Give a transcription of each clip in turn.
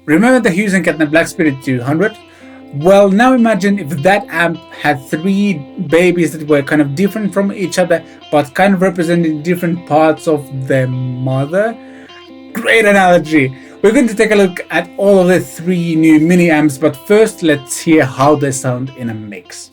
Remember the Hughes Kettner Black Spirit 200? Well, now imagine if that amp had three babies that were kind of different from each other, but kind of representing different parts of their mother. Great analogy! We're going to take a look at all of the three new mini amps, but first let's hear how they sound in a mix.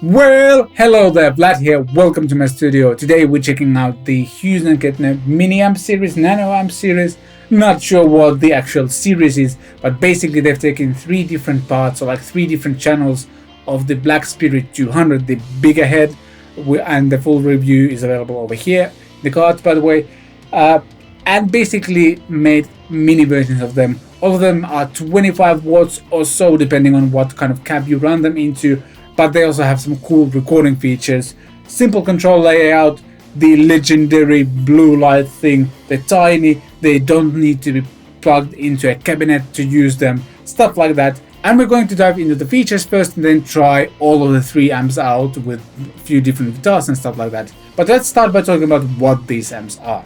Well, hello there, Vlad here, welcome to my studio. Today we're checking out the Hughes Kettner Mini Amp Series, Nano Amp Series. Not sure what the actual series is, but basically they've taken three different parts, or like three different channels of the Black Spirit 200, the bigger head, and the full review is available over here, the cards by the way, and basically made mini versions of them. All of them are 25 watts or so, depending on what kind of cab you run them into. But they also have some cool recording features, simple control layout, the legendary blue light thing, they're tiny, they don't need to be plugged into a cabinet to use them, stuff like that. And we're going to dive into the features first and then try all of the three amps out with a few different guitars and stuff like that. But let's start by talking about what these amps are.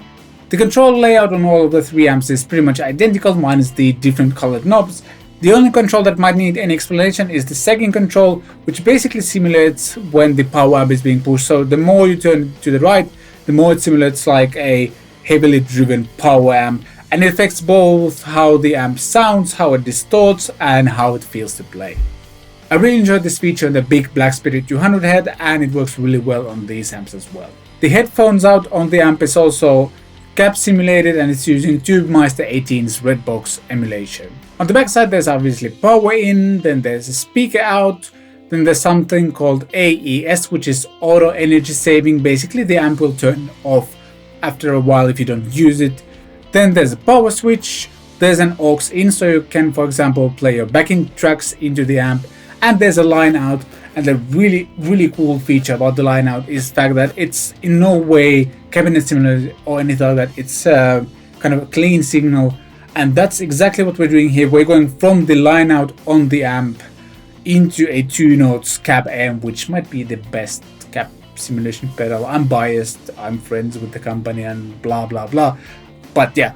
The control layout on all of the three amps is pretty much identical, minus the different colored knobs. The only control that might need any explanation is the sagging control, which basically simulates when the power amp is being pushed. So the more you turn to the right, the more it simulates like a heavily driven power amp, and it affects both how the amp sounds, how it distorts, and how it feels to play. I really enjoyed this feature on the big Black Spirit 200 head, and it works really well on these amps as well. The headphones out on the amp is also cab simulated, and it's using Tubemeister 18's Redbox emulation. On the back side there's obviously power in, then there's a speaker out, then there's something called AES, which is auto energy saving. Basically the amp will turn off after a while if you don't use it. Then there's a power switch, there's an aux in, so you can for example play your backing tracks into the amp, and there's a line out. And the really cool feature about the line out is the fact that it's in no way cabinet simulated or anything like that. It's kind of a clean signal, and that's exactly what we're doing here. We're going from the line out on the amp into a 2 notes cab amp, which might be the best cab simulation pedal. I'm biased, I'm friends with the company and blah blah blah, but yeah,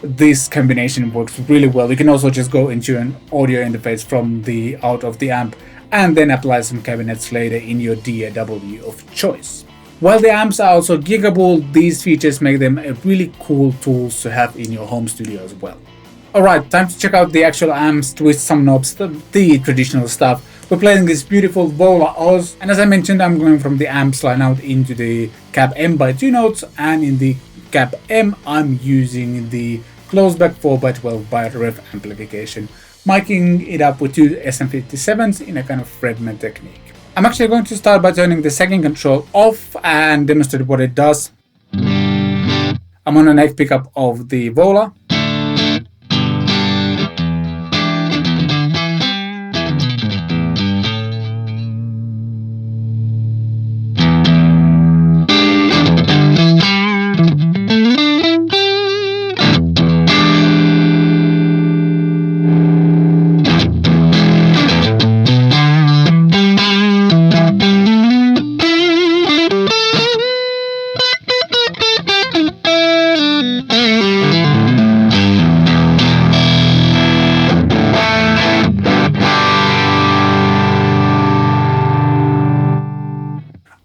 this combination works really well. You can also just go into an audio interface from the out of the amp and then apply some cabinets later in your DAW of choice. While the amps are also giggable, these features make them a really cool tools to have in your home studio as well. Alright, time to check out the actual amps, twist some knobs, the traditional stuff. we're playing this beautiful Vola Oz, and as I mentioned, I'm going from the amps line out into the cab M by 2 notes, and in the cab M I'm using the closeback 4x12 by ref amplification, miking it up with two SM57s in a kind of Fredman technique. I'm actually going to start by turning the sagging control off and demonstrate what it does. I'm on an 8th pickup of the Vola.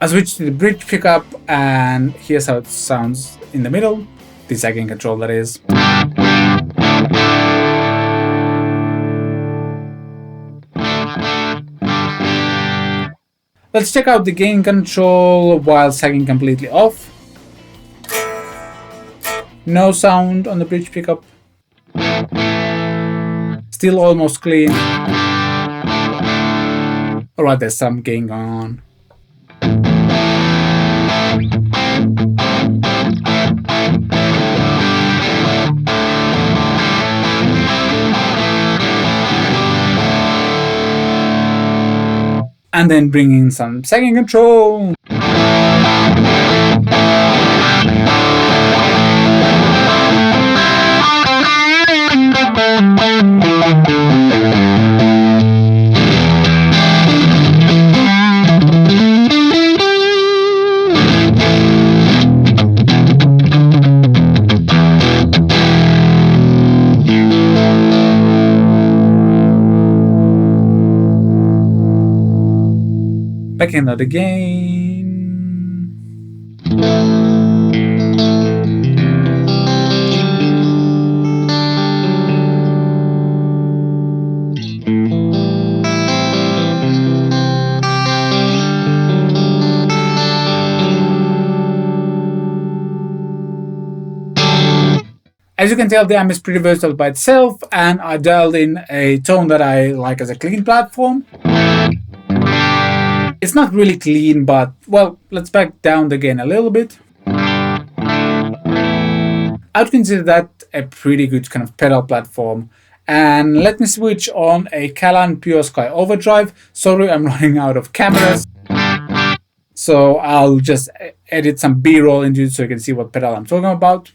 I switched to the bridge pickup, and here's how it sounds in the middle, the sagging control that is. Let's check out the gain control while sagging completely off. No sound on the bridge pickup. Still almost clean. Alright, there's some gain going on. And then bring in some sagging control. Back in that again. As you can tell, the amp is pretty versatile by itself, and I dialed in a tone that I like as a clean platform. It's not really clean, but, well, let's back down the gain a little bit. I'd consider that a pretty good kind of pedal platform. And let me switch on a Callan Pure Sky Overdrive. Sorry, I'm running out of cameras. So I'll just edit some B-roll into it so you can see what pedal I'm talking about.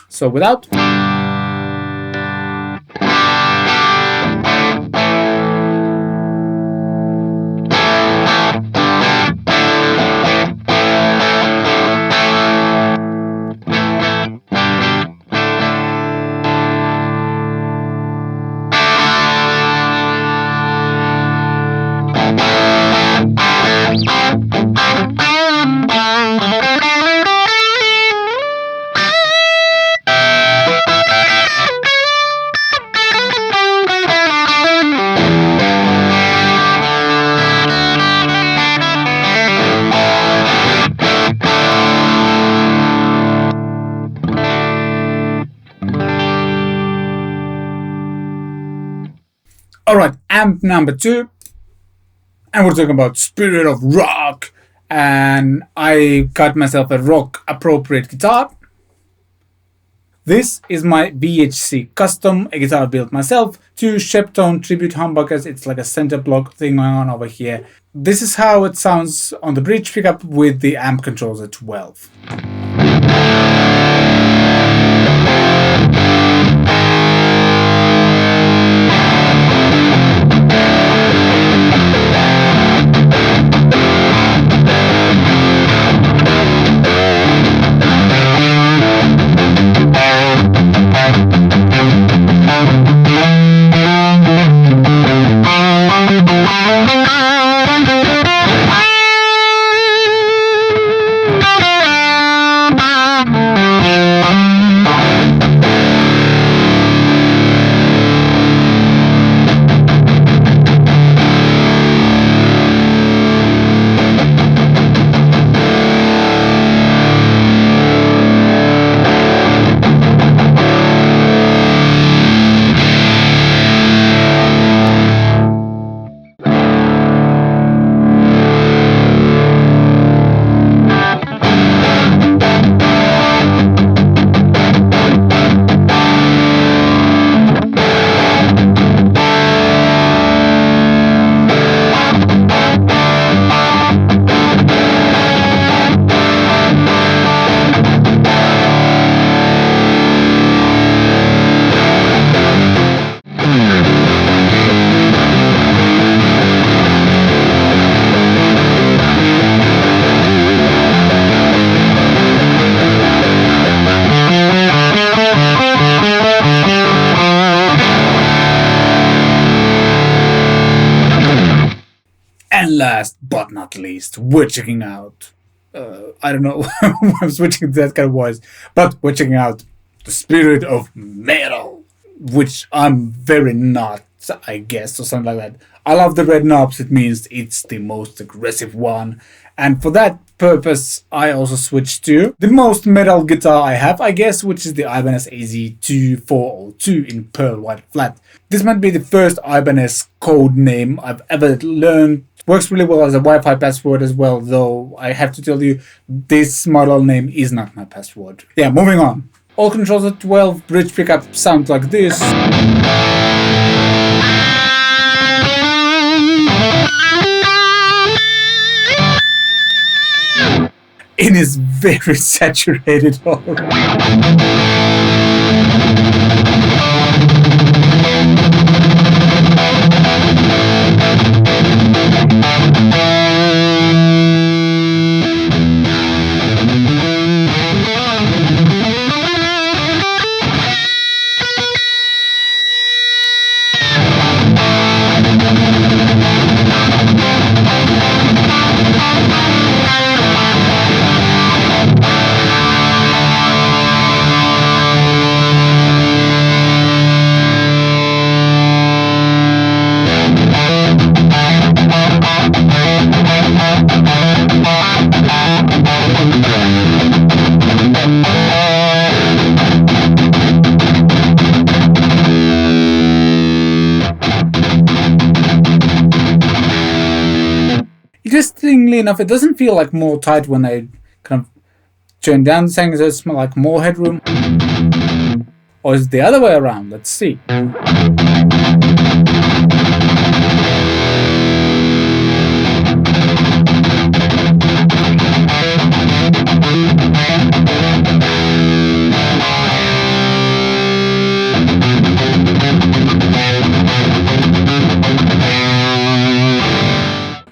So without. Alright, amp number 2, and we're talking about Spirit of Rock, and I got myself a rock appropriate guitar. This is my VHC custom, a guitar built myself, 2 Sheptone tribute humbuckers. It's like a center block thing going on over here. This is how it sounds on the bridge pickup with the amp controls at 12. last but not least, we're checking out. I don't know why I'm switching to that kind of voice, but we're checking out the Spirit of Metal, which I'm very not, I guess, or something like that. I love the red knobs, it means it's the most aggressive one. And for that purpose, I also switched to the most metal guitar I have, I guess, which is the Ibanez AZ2402 in pearl white flat. This might be the first Ibanez code name I've ever learned. Works really well as a Wi-Fi password as well, though I have to tell you, this model name is not my password. Yeah, moving on. All controls at 12, bridge pickup sounds like this. It is very saturated. Interestingly enough, it doesn't feel like more tight when I kind of turn down the Sagging. Does it smell like more headroom? Or is it the other way around? Let's see.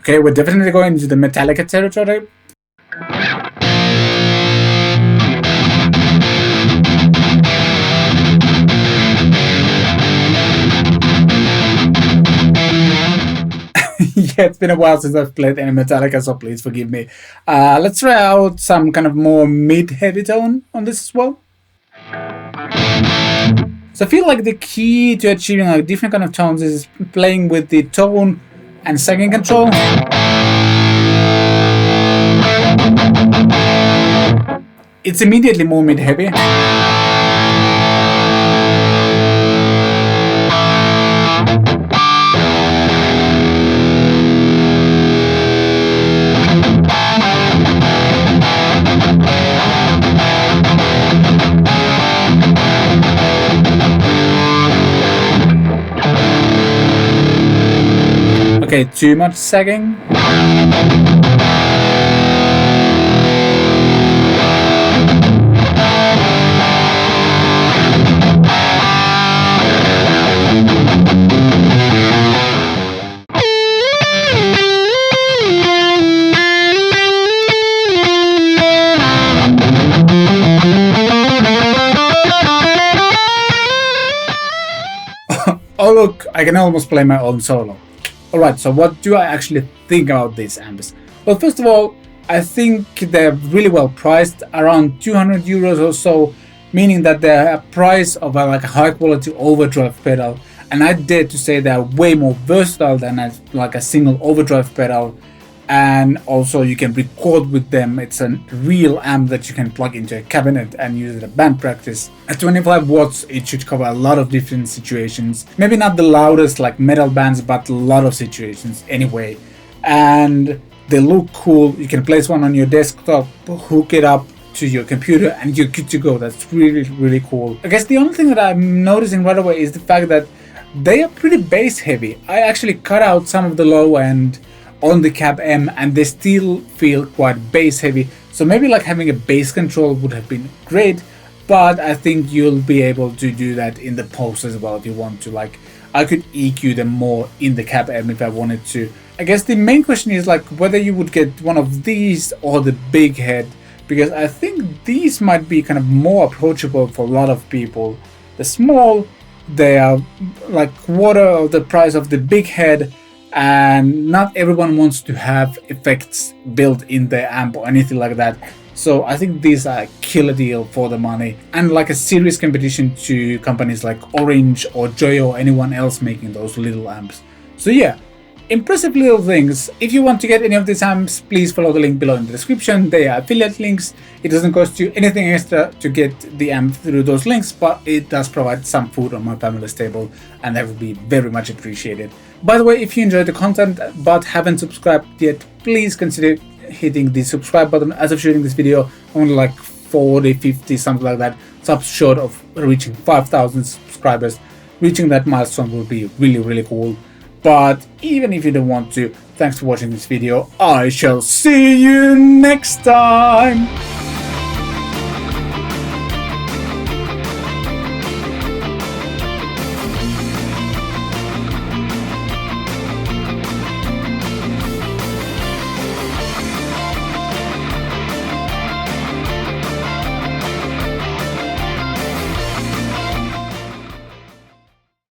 Okay, we're definitely going into the Metallica territory. Yeah, it's been a while since I've played any Metallica, so please forgive me. Let's try out some kind of more mid-heavy tone on this as well. So I feel like the key to achieving like different kind of tones is playing with the tone and sagging control. It's immediately more mid-heavy. Okay, too much sagging. Oh look, I can almost play my own solo. Alright, so what do I actually think about these amps? Well, first of all, I think they're really well priced, around 200 euros or so, meaning that they're a price of a high quality overdrive pedal, and I dare to say they're way more versatile than a single overdrive pedal, and also you can record with them. It's a real amp that you can plug into a cabinet and use it at band practice. At 25 watts it should cover a lot of different situations, maybe not the loudest like metal bands, but a lot of situations anyway. And they look cool. You can place one on your desktop, hook it up to your computer, and you're good to go. That's really cool. I guess the only thing that I'm noticing right away is the fact that they are pretty bass heavy. I actually cut out some of the low end on the cab M and they still feel quite bass heavy, so maybe having a bass control would have been great, but I think you'll be able to do that in the post as well if you want to. I could EQ them more in the cab M if I wanted to. I guess the main question is whether you would get one of these or the big head, because I think these might be kind of more approachable for a lot of people. The small, they are quarter of the price of the big head, and not everyone wants to have effects built in their amp or anything like that. So I think these are a killer deal for the money, and like a serious competition to companies like Orange or Joy or anyone else making those little amps. So yeah, impressive little things. If you want to get any of these amps, please follow the link below in the description. They are affiliate links. It doesn't cost you anything extra to get the amp through those links, but it does provide some food on my family's table, and that would be very much appreciated. By the way, if you enjoyed the content but haven't subscribed yet, please consider hitting the subscribe button. As of shooting this video, only like 40, 50, something like that, subs short of reaching 5,000 subscribers. Reaching that milestone will be really, really cool. But even if you don't want to, thanks for watching this video. I shall see you next time.